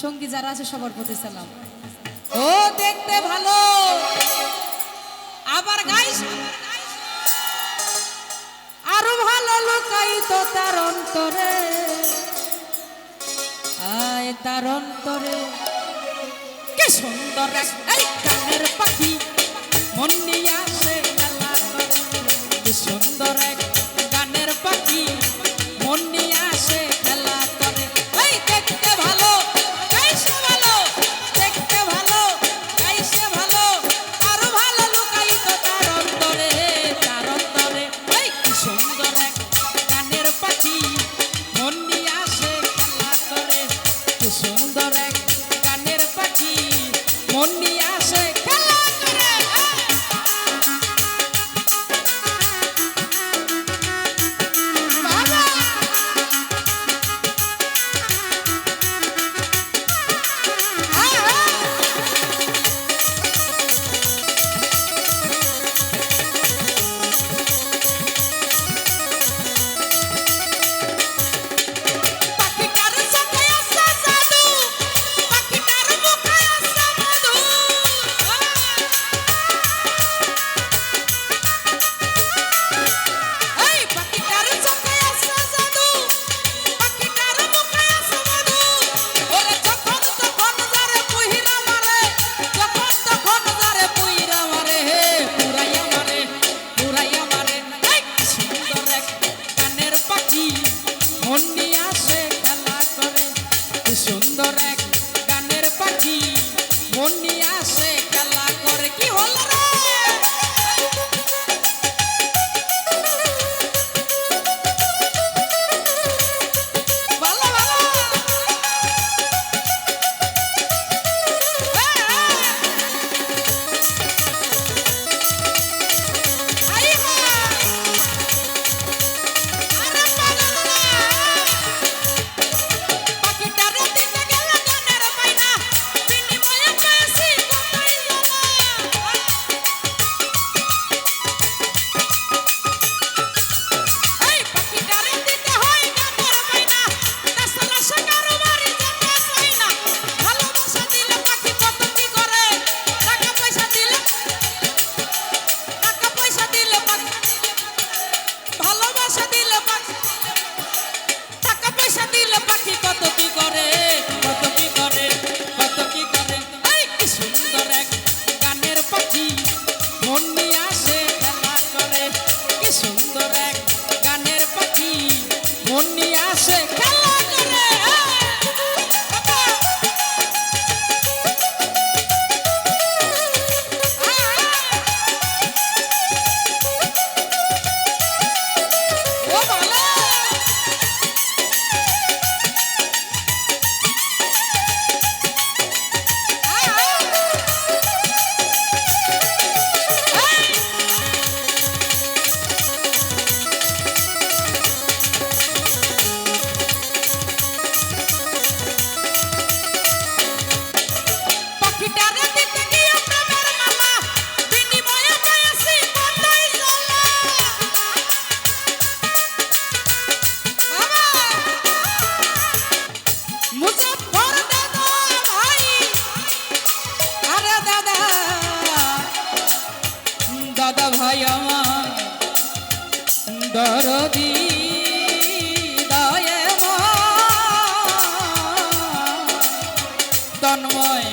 সঙ্গী যারা আছে সবার প্রতি সালাম। ও দেখতে ভালো আবার গাইস আরো ভালো লুকায়িত তার অন্তরে, আয় তার অন্তরে কি সুন্দর এই কানের পাখি মন নিয়ে আসে খেলা করে, কি সুন্দর এক গানের পাখি মন নিয়ে আসে খেলা করে। এই দেখতে ভালো গাইছে ভালো, দেখতে ভালো গাইছে ভালো, আরো ভালো লুকায়িত তার অন্তরে, তার অন্তরে এই কি সুন্দর এক গানের পাখি মন নিয়ে আসে খেলা করে, কি সুন্দর এক গানের পাখি মন নিয়ে আসে খেলা করে। সুন্দর এক গানের পাখি মন নিয়ে আসে খেলা করে। কি হলো রে ভালো ভালো ভাই আমার দরদি দয়ে তন্ময়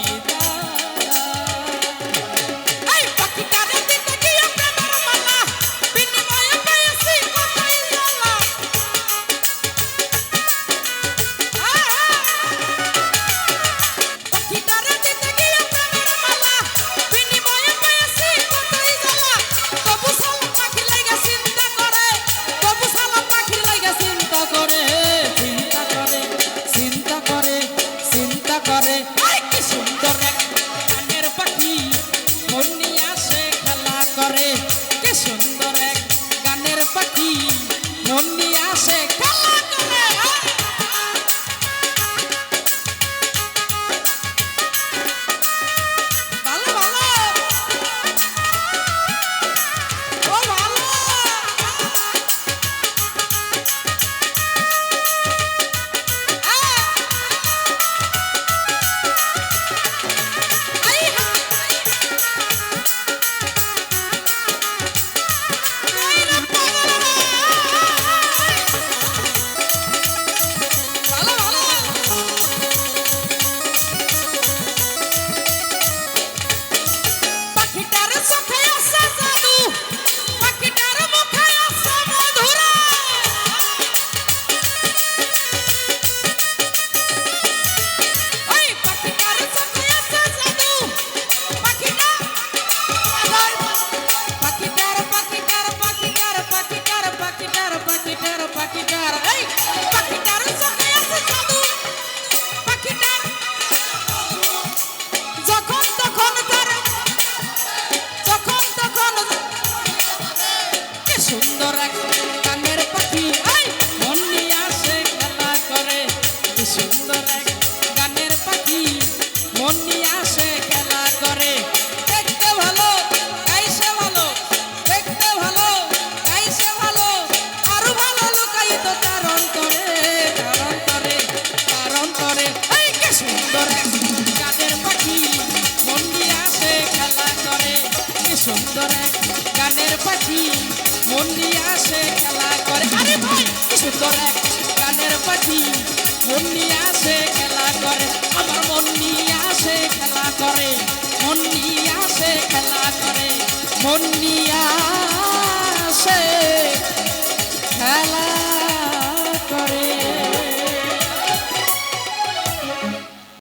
গানের পাখি মন নিয়ে আসে খেলা করে। আরে ভাই কি সুন্দর এক গানের পাখি মন নিয়ে আসে খেলা করে। আমার মন নিয়ে আসে খেলা করে, মন নিয়ে আসে খেলা করে, মন নিয়ে